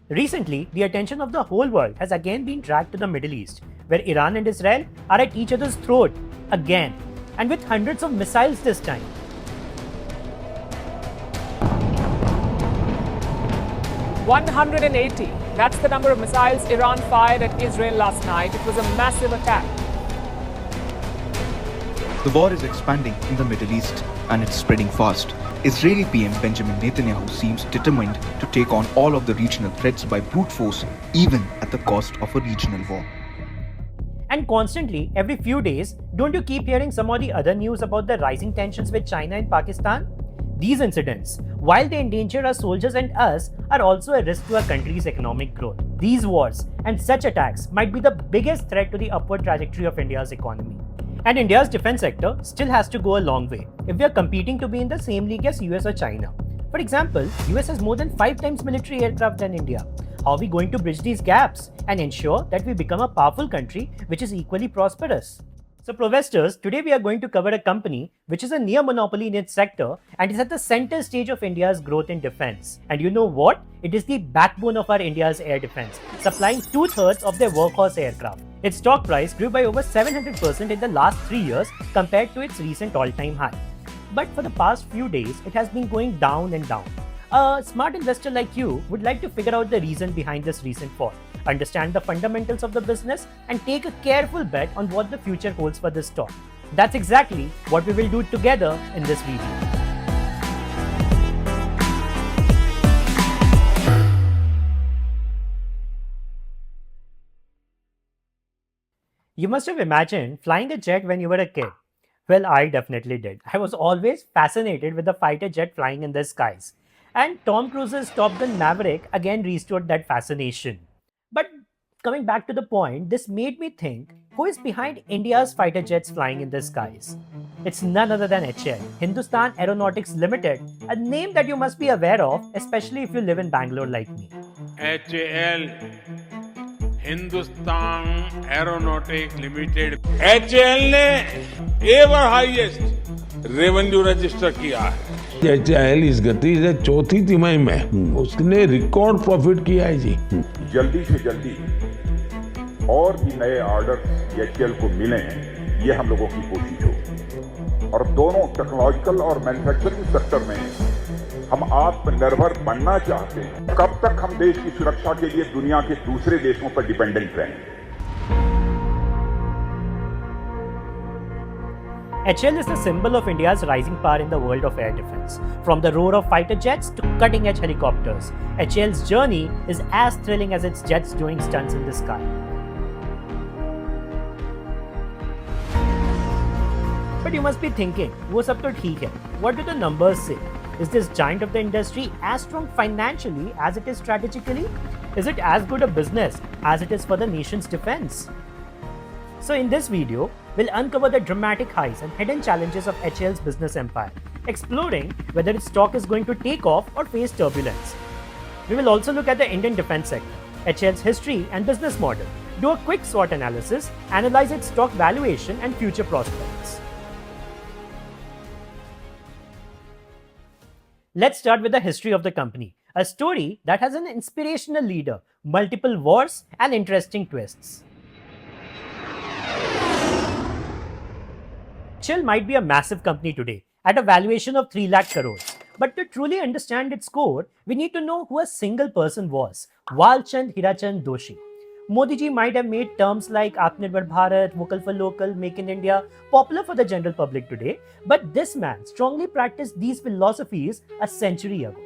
Recently, the attention of the whole world has again been dragged to the Middle East, where Iran and Israel are at each other's throat again, and with hundreds of missiles this time. "180. That's the number of missiles Iran fired at Israel last night. It was a massive attack. The war is expanding in the Middle East and it's spreading fast. Israeli PM Benjamin Netanyahu seems determined to take on all of the regional threats by brute force, even at the cost of a regional war. And constantly, every few days, don't you keep hearing some of the other news about the rising tensions with China and Pakistan? These incidents, while they endanger our soldiers and us, are also a risk to our country's economic growth. These wars and such attacks might be the biggest threat to the upward trajectory of India's economy. And India's defense sector still has to go a long way if we are competing to be in the same league as US or China. For example, US has more than 5 times military aircraft than India. How are we going to bridge these gaps and ensure that we become a powerful country which is equally prosperous? So Provesters, today we are going to cover a company which is a near monopoly in its sector and is at the center stage of India's growth in defense. And you know what? It is the backbone of our India's air defense, supplying 2/3 of their workhorse aircraft. Its stock price grew by over 700% in the last 3 years compared to its recent all-time high. But for the past few days, it has been going down and down. A smart investor like you would like to figure out the reason behind this recent fall, understand the fundamentals of the business, and take a careful bet on what the future holds for this stock. That's exactly what we will do together in this video. You must have imagined flying a jet when you were a kid. Well, I definitely did. I was always fascinated with the fighter jet flying in the skies. And Tom Cruise's Top Gun Maverick again restored that fascination. But coming back to the point, this made me think, who is behind India's fighter jets flying in the skies? It's none other than HAL, Hindustan Aeronautics Limited, a name that you must be aware of, especially if you live in Bangalore like me. HAL, Hindustan Aeronautics Limited. HAL ने ever highest revenue register किया है. HAL इस गति से चौथी तिमाही में उसने रिकॉर्ड प्रॉफिट किया है जी. जल्दी से जल्दी और भी नए ऑर्डर HAL को मिले हैं, ये हम लोगों की कोशिश हो. और दोनों टेक्नोलॉजिकल और मैन्युफैक्चरिंग सेक्टर में हम आत्मनिर्भर बनना चाहते हैं. कब तक हम देश की सुरक्षा के लिए दुनिया के दूसरे देशों पर डिपेंडेंट रहेंगे? HAL is the symbol of India's rising power in the world of air defense. From the roar of fighter jets to cutting-edge helicopters, HAL's journey is as thrilling as its jets doing stunts in the sky. But you must be thinking, वो सब तो ठीक है. What do the numbers say? Is this giant of the industry as strong financially as it is strategically? Is it as good a business as it is for the nation's defense? So in this video, we'll uncover the dramatic highs and hidden challenges of HAL's business empire, exploring whether its stock is going to take off or face turbulence. We will also look at the Indian defense sector, HAL's history and business model, do a quick SWOT analysis, analyze its stock valuation and future prospects. Let's start with the history of the company, a story that has an inspirational leader, multiple wars, and interesting twists. HAL might be a massive company today, at a valuation of 3 lakh crores. But to truly understand its core, we need to know who a single person was, Walchand Hirachand Doshi. Modi ji might have made terms like Atmanirbhar Bharat, Vocal for Local, Make in India popular for the general public today, but this man strongly practiced these philosophies a century ago.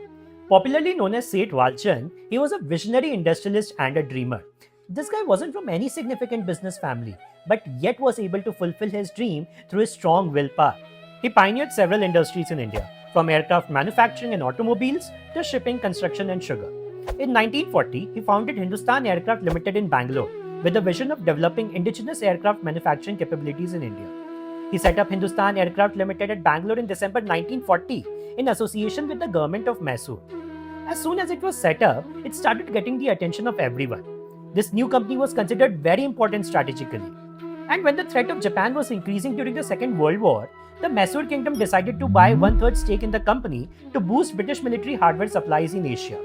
Popularly known as Seth Walchand, he was a visionary industrialist and a dreamer. This guy wasn't from any significant business family, but yet was able to fulfill his dream through his strong willpower. He pioneered several industries in India, from aircraft manufacturing and automobiles to shipping, construction and sugar. In 1940, he founded Hindustan Aircraft Limited in Bangalore with the vision of developing indigenous aircraft manufacturing capabilities in India. He set up Hindustan Aircraft Limited at Bangalore in December 1940 in association with the government of Mysore. As soon as it was set up, it started getting the attention of everyone. This new company was considered very important strategically. And when the threat of Japan was increasing during the Second World War, the Mysore Kingdom decided to buy 1/3 stake in the company to boost British military hardware supplies in Asia.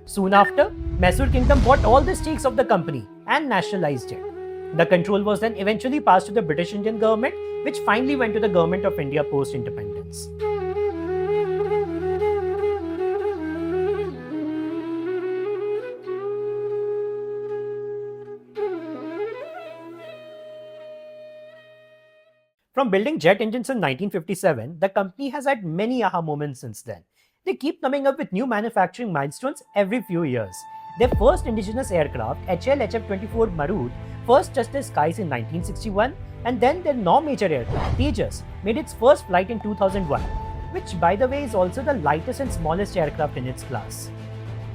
Soon after, Mysore Kingdom bought all the stakes of the company and nationalized it. The control was then eventually passed to the British Indian government, which finally went to the Government of India post-independence. From building jet engines in 1957, the company has had many aha moments since then. They keep coming up with new manufacturing milestones every few years. Their first indigenous aircraft, HAL HF-24 Marut, first touched the skies in 1961, and then their now major aircraft, Tejas, made its first flight in 2001, which by the way is also the lightest and smallest aircraft in its class.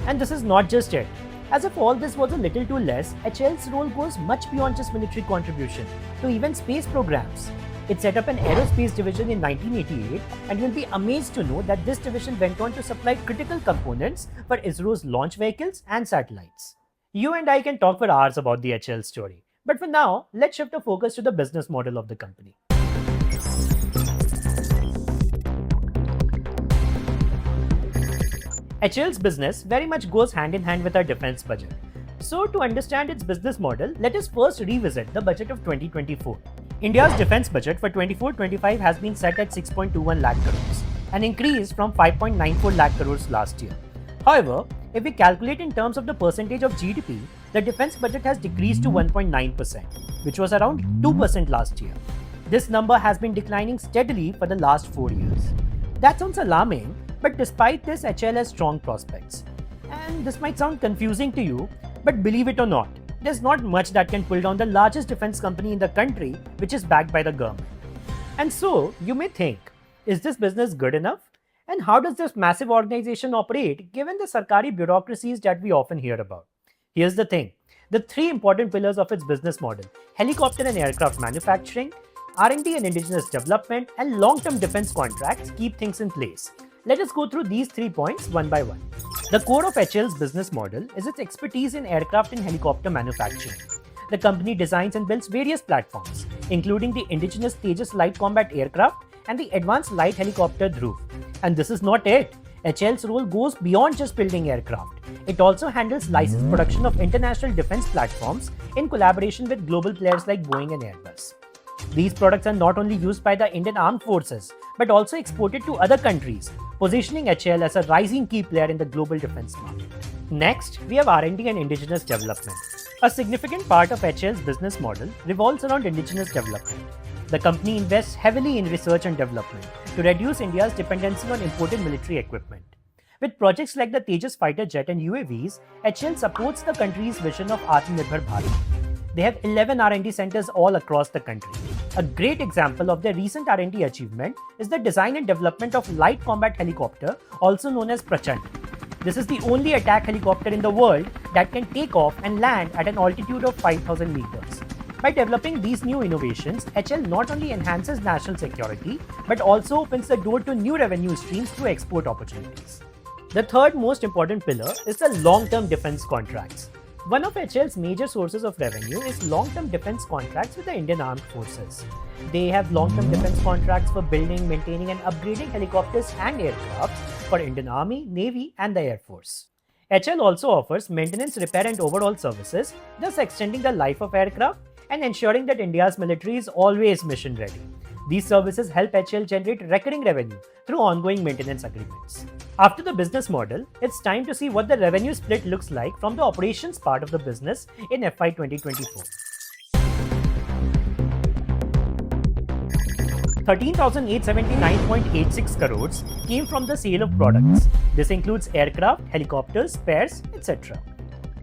And this is not just it. As if all this was a little too less, HAL's role goes much beyond just military contribution to even space programs. It set up an aerospace division in 1988, and you'll be amazed to know that this division went on to supply critical components for ISRO's launch vehicles and satellites. You and I can talk for hours about the HAL story, but for now, let's shift the focus to the business model of the company. HAL's business very much goes hand in hand with our defense budget. So, to understand its business model, let us first revisit the budget of 2024. India's defense budget for 24-25 has been set at 6.21 lakh crores, an increase from 5.94 lakh crores last year. However, if we calculate in terms of the percentage of GDP, the defense budget has decreased to 1.9%, which was around 2% last year. This number has been declining steadily for the last 4 years. That sounds alarming, but despite this, HAL has strong prospects. And this might sound confusing to you, but believe it or not, there's not much that can pull down the largest defense company in the country, which is backed by the government. And so, you may think, is this business good enough? And how does this massive organization operate given the Sarkari bureaucracies that we often hear about? Here's the thing. The three important pillars of its business model, helicopter and aircraft manufacturing, R&D and indigenous development, and long-term defense contracts keep things in place. Let us go through these 3 points one by one. The core of HAL's business model is its expertise in aircraft and helicopter manufacturing. The company designs and builds various platforms, including the indigenous Tejas Light Combat Aircraft and the advanced light helicopter Dhruv. And this is not it. HAL's role goes beyond just building aircraft. It also handles licensed production of international defense platforms in collaboration with global players like Boeing and Airbus. These products are not only used by the Indian Armed Forces, but also exported to other countries, positioning HAL as a rising key player in the global defense market. Next, we have R&D and indigenous development. A significant part of HAL's business model revolves around indigenous development. The company invests heavily in research and development to reduce India's dependency on imported military equipment. With projects like the Tejas fighter jet and UAVs, HAL supports the country's vision of Atmanirbhar Bharat. They have 11 R&D centers all across the country. A great example of their recent R&D achievement is the design and development of light combat helicopter, also known as Prachand. This is the only attack helicopter in the world that can take off and land at an altitude of 5,000 meters. By developing these new innovations, HAL not only enhances national security, but also opens the door to new revenue streams through export opportunities. The third most important pillar is the long-term defense contracts. One of HAL's major sources of revenue is long-term defense contracts with the Indian Armed Forces. They have long-term defense contracts for building, maintaining and upgrading helicopters and aircraft for Indian Army, Navy and the Air Force. HAL also offers maintenance, repair and overhaul services, thus extending the life of aircraft and ensuring that India's military is always mission ready. These services help HAL generate recurring revenue through ongoing maintenance agreements. After the business model, it's time to see what the revenue split looks like from the operations part of the business in FY 2024. 13,879.86 crores came from the sale of products. This includes aircraft, helicopters, spares, etc.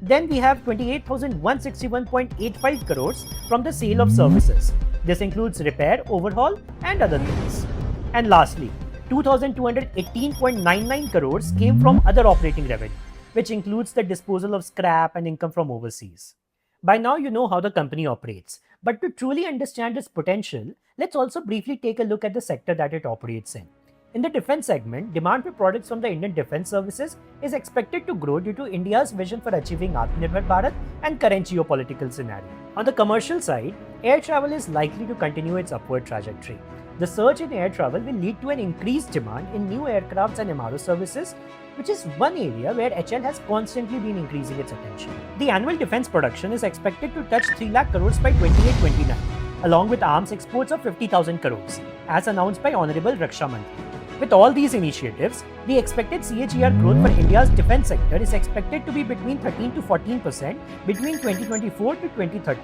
Then we have 28,161.85 crores from the sale of services. This includes repair, overhaul, and other things. And lastly, 2,218.99 crores came from other operating revenue, which includes the disposal of scrap and income from overseas. By now you know how the company operates, but to truly understand its potential, let's also briefly take a look at the sector that it operates in. In the defense segment, demand for products from the Indian Defense Services is expected to grow due to India's vision for achieving Atmanirbhar Bharat and current geopolitical scenario. On the commercial side, air travel is likely to continue its upward trajectory. The surge in air travel will lead to an increased demand in new aircrafts and MRO services, which is one area where HL has constantly been increasing its attention. The annual defense production is expected to touch 3 lakh crores by 28-29, along with arms exports of 50,000 crores, as announced by Honorable Raksha Mantri. With all these initiatives, the expected CAGR growth for India's defense sector is expected to be between 13 to 14% between 2024 to 2030.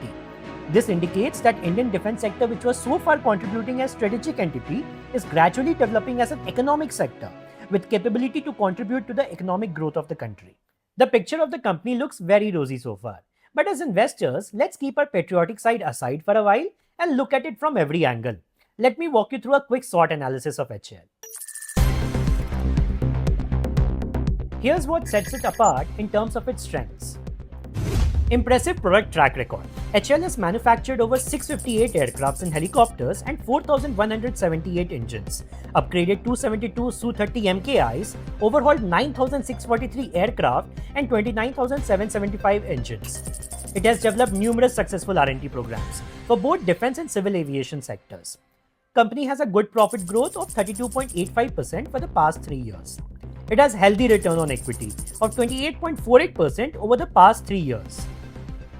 This indicates that Indian defense sector, which was so far contributing as strategic entity, is gradually developing as an economic sector with capability to contribute to the economic growth of the country. The picture of the company looks very rosy so far. But as investors, let's keep our patriotic side aside for a while and look at it from every angle. Let me walk you through a quick SWOT analysis of HAL. Here's what sets it apart in terms of its strengths. Impressive product track record. HAL has manufactured over 658 aircrafts and helicopters and 4,178 engines, upgraded 272 Su-30 MKIs, overhauled 9,643 aircraft and 29,775 engines. It has developed numerous successful R&D programs for both defense and civil aviation sectors. Company has a good profit growth of 32.85% for the past 3 years. It has healthy return on equity of 28.48% over the past 3 years.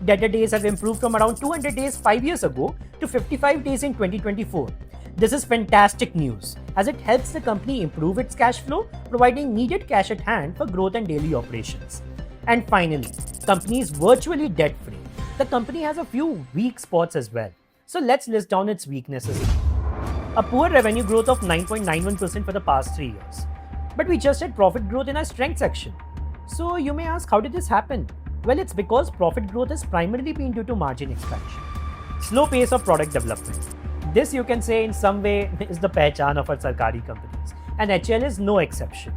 Debtor days have improved from around 200 days 5 years ago to 55 days in 2024. This is fantastic news as it helps the company improve its cash flow, providing needed cash at hand for growth and daily operations. And finally, company is virtually debt-free. The company has a few weak spots as well. So let's list down its weaknesses. A poor revenue growth of 9.91% for the past 3 years. But we just had profit growth in our strength section. So you may ask, how did this happen? Well, it's because profit growth has primarily been due to margin expansion. Slow pace of product development. This, you can say, in some way is the pehchan of our Sarkari companies, and HAL is no exception.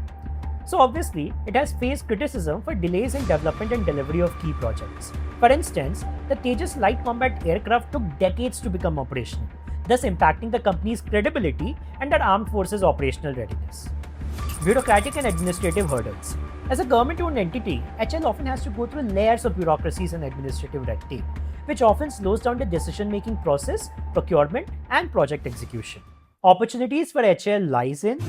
So obviously, it has faced criticism for delays in development and delivery of key projects. For instance, the Tejas Light Combat Aircraft took decades to become operational, thus impacting the company's credibility and our armed forces' operational readiness. Bureaucratic and administrative hurdles. As a government-owned entity, HAL often has to go through layers of bureaucracies and administrative red tape, which often slows down the decision-making process, procurement, and project execution. Opportunities for HAL lies in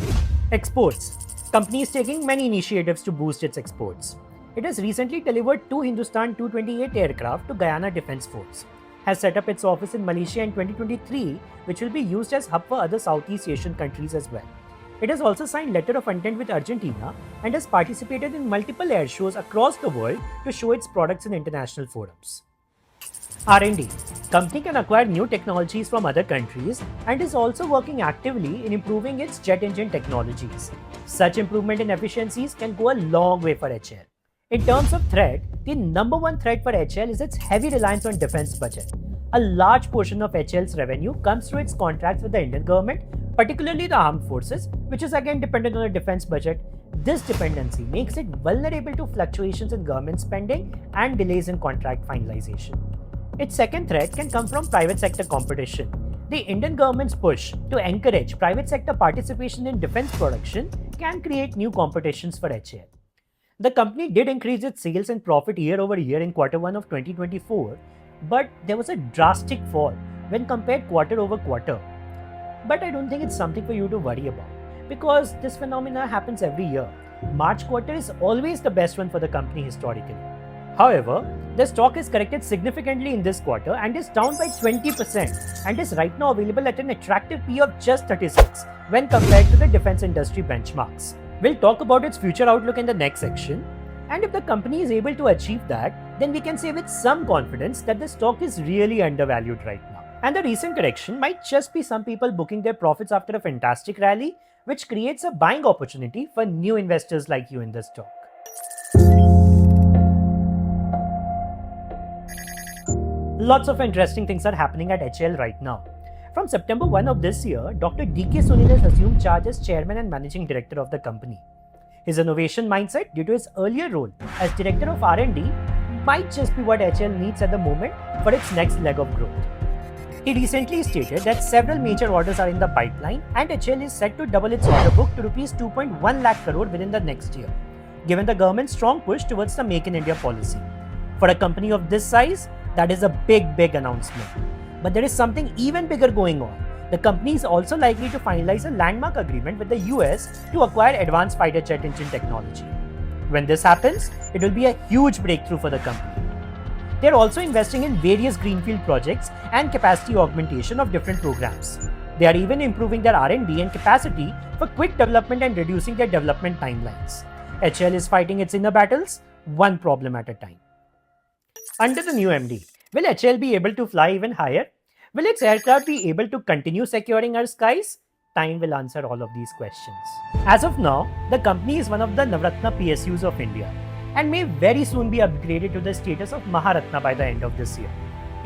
exports. Company is taking many initiatives to boost its exports. It has recently delivered 2 Hindustan 228 aircraft to Guyana Defence Force, has set up its office in Malaysia in 2023, which will be used as hub for other Southeast Asian countries as well. It has also signed letter of intent with Argentina and has participated in multiple air shows across the world to show its products in international forums. R&D. Company can acquire new technologies from other countries and is also working actively in improving its jet engine technologies. Such improvement in efficiencies can go a long way for HAL. In terms of threat, the number one threat for HAL is its heavy reliance on defense budget. A large portion of HAL's revenue comes through its contracts with the Indian government, particularly the armed forces, which is again dependent on the defense budget. This dependency makes it vulnerable to fluctuations in government spending and delays in contract finalization. Its second threat can come from private sector competition. The Indian government's push to encourage private sector participation in defense production can create new competitions for HAL. The company did increase its sales and profit year over year in Q1 of 2024, but there was a drastic fall when compared quarter over quarter. But I don't think it's something for you to worry about, because this phenomena happens every year. March quarter is always the best one for the company historically. However, the stock is corrected significantly in this quarter and is down by 20% and is right now available at an attractive P of just 36 when compared to the defense industry benchmarks. We'll talk about its future outlook in the next section, and if the company is able to achieve that, then we can say with some confidence that the stock is really undervalued right now. And the recent correction might just be some people booking their profits after a fantastic rally, which creates a buying opportunity for new investors like you in the stock. Lots of interesting things are happening at HAL right now. From September 1 of this year, Dr. D.K. Sunil has assumed charge as chairman and managing director of the company. His innovation mindset, due to his earlier role as director of R&D, might just be what HAL needs at the moment for its next leg of growth. He recently stated that several major orders are in the pipeline and HAL is set to double its order book to Rs 2.1 lakh crore within the next year, given the government's strong push towards the Make in India policy. For a company of this size, that is a big announcement. But there is something even bigger going on, The company is also likely to finalize a landmark agreement with the US to acquire advanced fighter jet engine technology. When this happens, it will be a huge breakthrough for the company. They are also investing in various greenfield projects and capacity augmentation of different programs. They are even improving their R&D and capacity for quick development and reducing their development timelines. HAL is fighting its inner battles, one problem at a time. Under the new MD, will HAL be able to fly even higher? Will its aircraft be able to continue securing our skies? Time will answer all of these questions. As of now, the company is one of the Navratna PSUs of India and may very soon be upgraded to the status of Maharatna by the end of this year.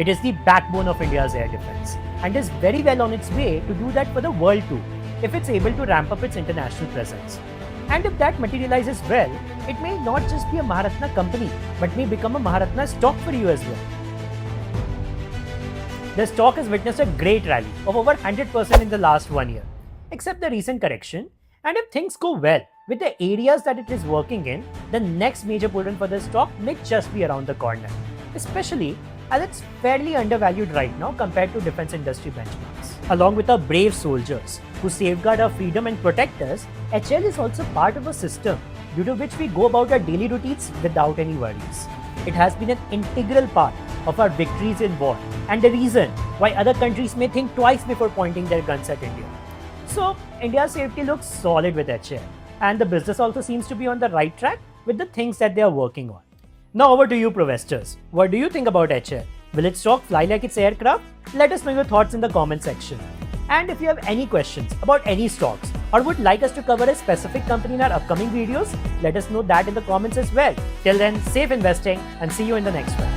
It is the backbone of India's air defense and is very well on its way to do that for the world too, if it's able to ramp up its international presence. And if that materializes well, it may not just be a Maharatna company, but may become a Maharatna stock for you as well. The stock has witnessed a great rally of over 100% in the last 1 year, except the recent correction. And if things go well with the areas that it is working in, the next major bull run for the stock may just be around the corner, especially as it's fairly undervalued right now compared to defense industry benchmarks. Along with our brave soldiers who safeguard our freedom and protect us, HAL is also part of a system due to which we go about our daily routines without any worries. It has been an integral part of our victories in war and the reason why other countries may think twice before pointing their guns at India. So, India's safety looks solid with HAL, and the business also seems to be on the right track with the things that they are working on. Now over to you, Provestors. What do you think about HAL? Will its stock fly like its aircraft? Let us know your thoughts in the comment section. And if you have any questions about any stocks or would like us to cover a specific company in our upcoming videos, let us know that in the comments as well. Till then, safe investing and see you in the next one.